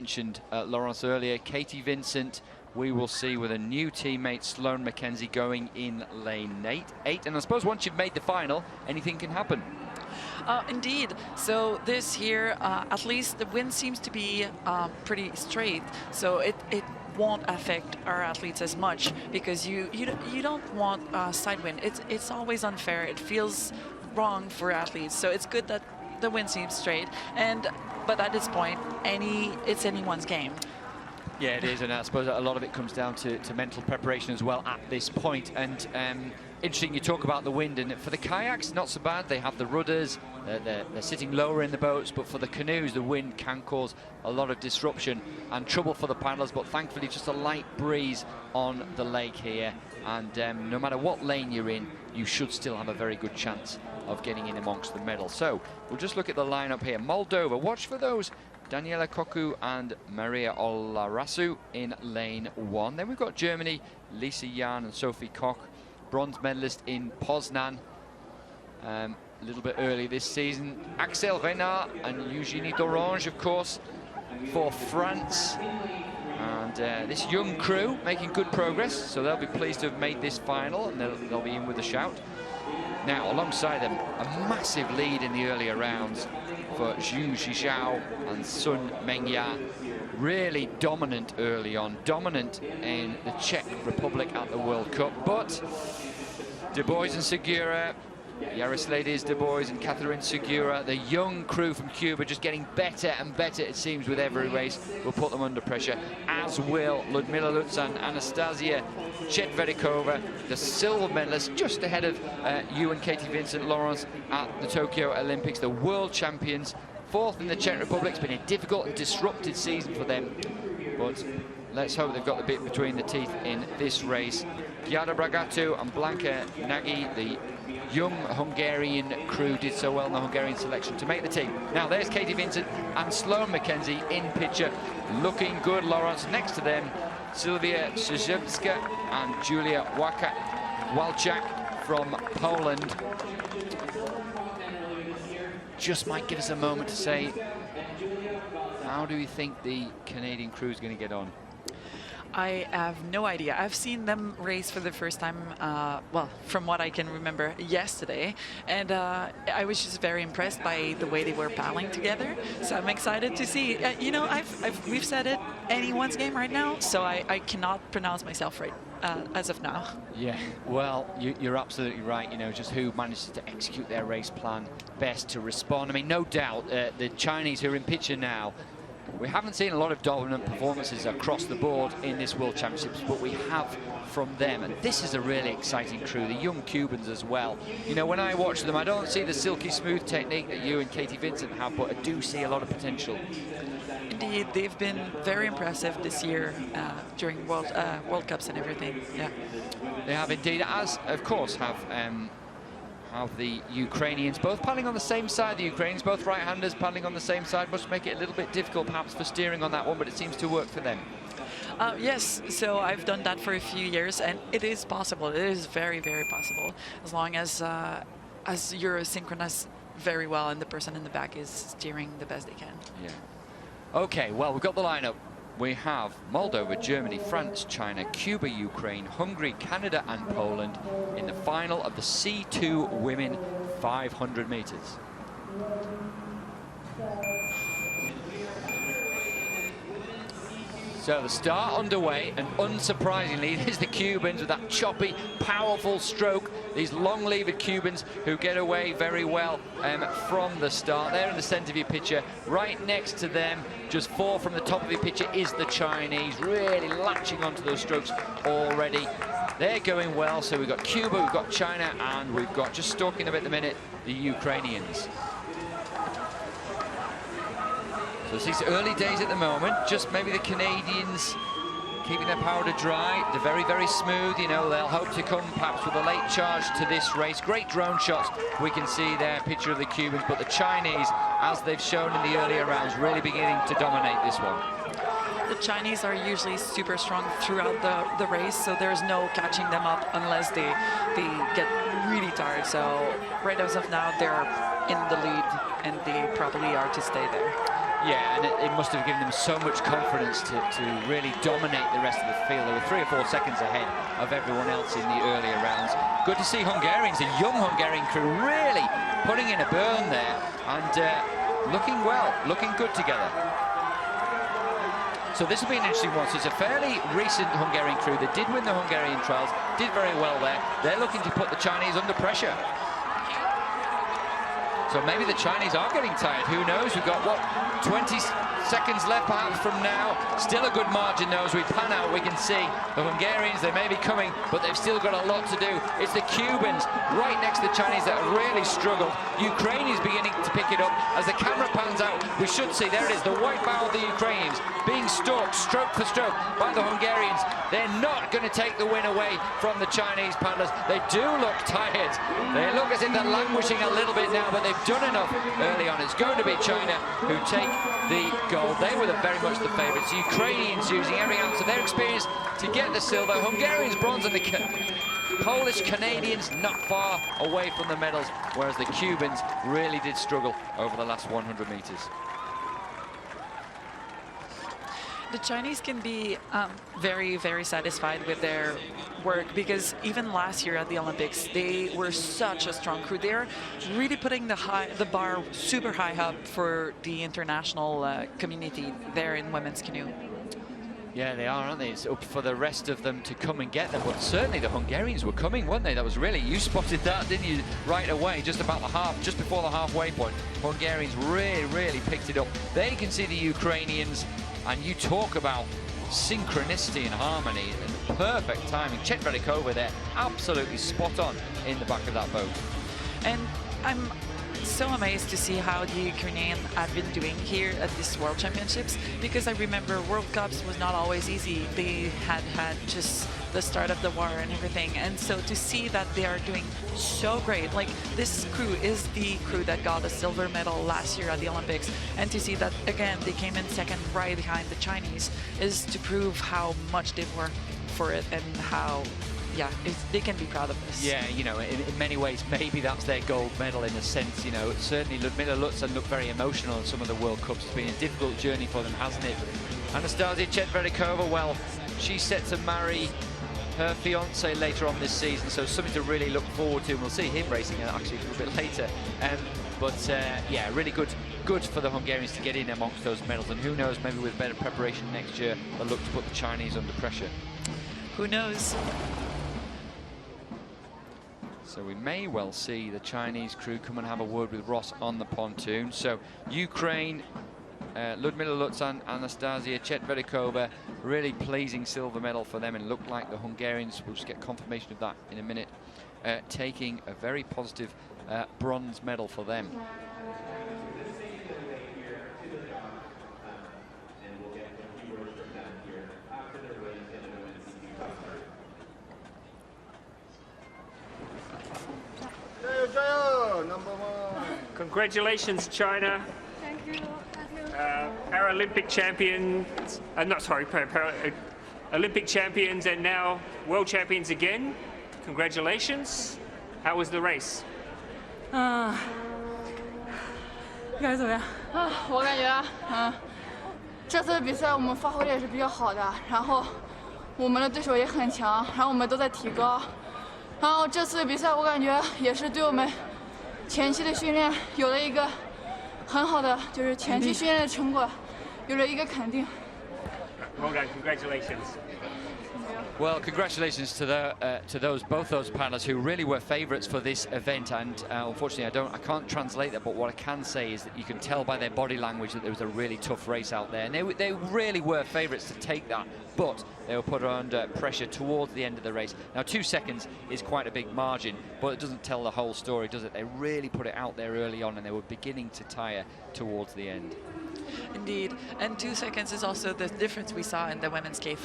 mentioned Laurence earlier, Katie Vincent, we will see with a new teammate, Sloane McKenzie, going in lane 8. And I suppose once you've made the final, anything can happen. Indeed. So this here, at least the wind seems to be pretty straight. So it won't affect our athletes as much because you don't want side wind. It's always unfair. It feels wrong for athletes. So it's good that the wind seems straight. But at this point, it's anyone's game. Yeah, it is, and I suppose a lot of it comes down to mental preparation as well at this point. And interesting, you talk about the wind, and for the kayaks, not so bad. They have the rudders, they're sitting lower in the boats, but for the canoes, the wind can cause a lot of disruption and trouble for the paddlers, but thankfully just a light breeze on the lake here. And no matter what lane you're in, you should still have a very good chance of getting in amongst the medals. So we'll just look at the lineup here. Moldova, watch for those Daniela Koku and Maria Olarasu in lane 1. Then we've got Germany, Lisa Jan and Sophie Koch, bronze medalist in Poznan a little bit early this season. Axel Renard and Eugenie d'Orange, of course, for France. And this young crew making good progress, so they'll be pleased to have made this final, and they'll be in with a shout. Now, alongside them, a massive lead in the earlier rounds for Zhu Zhizhao and Sun Mengya. Really dominant early on, dominant in the Czech Republic at the World Cup. But Du Bois and Segura, Yaroslavs Du Bois and Catherine Segura, the young crew from Cuba, just getting better and better, it seems, with every race, will put them under pressure, as will Ludmila Lutz and Anastasia Chetverikova, the silver medalist, just ahead of you and Katie Vincent, Laurence, at the Tokyo Olympics, the world champions, 4th in the Czech Republic. It's been a difficult and disrupted season for them, but let's hope they've got the bit between the teeth in this race. Giada Bragatu and Blanca Nagy, the young Hungarian crew, did so well in the Hungarian selection to make the team. Now there's Katie Vincent and Sloane McKenzie in picture, looking good. Laurence next to them, Sylwia Szyzewska and Julia Walczak from Poland. Just might give us a moment to say, how do you think the Canadian crew is going to get on? I have no idea. I've seen them race for the first time, well, from what I can remember, yesterday. And I was just very impressed by the way they were paddling together. So I'm excited to see. You know, we've said it, anyone's game right now. So I cannot pronounce myself right as of now. Yeah, well, you're absolutely right. You know, just who manages to execute their race plan best to respond. I mean, no doubt, the Chinese who are in picture now, we haven't seen a lot of dominant performances across the board in this World Championships, but we have from them. And this is a really exciting crew, the young Cubans as well. You know, when I watch them, I don't see the silky smooth technique that you and Katie Vincent have, but I do see a lot of potential. Indeed, they've been very impressive this year during World Cups and everything. Yeah, they have indeed, as of course have the Ukrainians, both paddling on the same side. The Ukrainians, both right-handers, paddling on the same side, must make it a little bit difficult perhaps for steering on that one, but it seems to work for them. Yes, so I've done that for a few years, and it is possible. It is very, very possible, as long as you're synchronized very well and the person in the back is steering the best they can. Yeah. Okay, well, we've got the lineup. We have Moldova, Germany, France, China, Cuba, Ukraine, Hungary, Canada and Poland in the final of the C2 Women 500 meters. So the start underway, and unsurprisingly, it is the Cubans with that choppy, powerful stroke. These long-levered Cubans who get away very well from the start. They're in the centre of your picture. Right next to them, just 4 from the top of your picture, is the Chinese, really latching onto those strokes already. They're going well. So we've got Cuba, we've got China, and we've got, just stalking them at the minute, the Ukrainians. So it's early days at the moment, just maybe the Canadians keeping their powder dry. They're very, very smooth, you know, they'll hope to come perhaps with a late charge to this race. Great drone shots, we can see there, picture of the Cubans, but the Chinese, as they've shown in the earlier rounds, really beginning to dominate this one. The Chinese are usually super strong throughout the race, so there's no catching them up unless they get really tired. So right as of now, they're in the lead, and they probably are to stay there. Yeah, and it must have given them so much confidence to really dominate the rest of the field. They were 3 or 4 seconds ahead of everyone else in the earlier rounds. Good to see Hungarians, a young Hungarian crew, really putting in a burn there and looking well, looking good together. So this will be an interesting one. So it's a fairly recent Hungarian crew. They did win the Hungarian trials, did very well there. They're looking to put the Chinese under pressure. So maybe the Chinese are getting tired. Who knows? We've got, what, 20 seconds left perhaps from now. Still a good margin though. As we pan out, we can see the Hungarians, they may be coming, but they've still got a lot to do. It's the Cubans right next to the Chinese that have really struggled. Ukraine is beginning to pick it up. As the camera pans out, we should see, there it is, the white bow of the Ukrainians being stalked stroke for stroke by the Hungarians. They're not going to take the win away from the Chinese paddlers. They do look tired. They look as if they're languishing a little bit now, but they've done enough early on. It's going to be China who take the gold. They were very much the favourites. The Ukrainians using every ounce of their experience to get the silver. Hungarians bronze, and the Polish Canadians not far away from the medals, whereas the Cubans really did struggle over the last 100 metres. The Chinese can be very, very satisfied with their work, because even last year at the Olympics, they were such a strong crew. They're really putting the bar super high up for the international community there in women's canoe. Yeah, they are, aren't they? It's up for the rest of them to come and get them. But certainly the Hungarians were coming, weren't they? That was really, you spotted that, didn't you? Right away, just about the half, just before the halfway point. Hungarians really, really picked it up. They can see the Ukrainians, and you talk about synchronicity and harmony and perfect timing. Chetverikova there, absolutely spot on in the back of that boat. And I'm so amazed to see how the Ukrainian have been doing here at this World Championships, because I remember World Cups was not always easy. They had just the start of the war and everything, and so to see that they are doing so great, like this crew is the crew that got a silver medal last year at the Olympics, and to see that again they came in second right behind the Chinese is to prove how much they worked for it and how they can be proud of this. Yeah, you know, in many ways, maybe that's their gold medal in a sense, you know. Certainly, Ludmila Lutzen looked very emotional in some of the World Cups. It's been a difficult journey for them, hasn't it? Anastasia Chetverikova, well, she's set to marry her fiance later on this season, so something to really look forward to. And we'll see him racing actually a little bit later. Yeah, really good for the Hungarians to get in amongst those medals. And who knows, maybe with better preparation next year, they'll look to put the Chinese under pressure. Who knows? So we may well see the Chinese crew come and have a word with Ross on the pontoon. So Ukraine, Ludmila Lutzen, Anastasia Chetverikova, really pleasing silver medal for them, and look like the Hungarians, we'll just get confirmation of that in a minute, taking a very positive bronze medal for them. Congratulations, China. Thank you. Paralympic champions, Olympic champions and now world champions again. Congratulations. How was the race? 感觉怎么样？我感觉这次比赛我们发挥的也是比较好的，然后我们的对手也很强，然后我们都在提高，然后这次比赛我感觉也是对我们前期的训练有了一个很好的，就是前期训练的成果有了一个肯定。Well done, congratulations. Well, congratulations to both those paddlers who really were favourites for this event, and unfortunately I can't translate that, but what I can say is that you can tell by their body language that there was a really tough race out there, and they really were favourites to take that, but they were put under pressure towards the end of the race. Now 2 seconds is quite a big margin, but it doesn't tell the whole story, does it? They really put it out there early on, and they were beginning to tire towards the end. Indeed, and 2 seconds is also the difference we saw in the women's K4.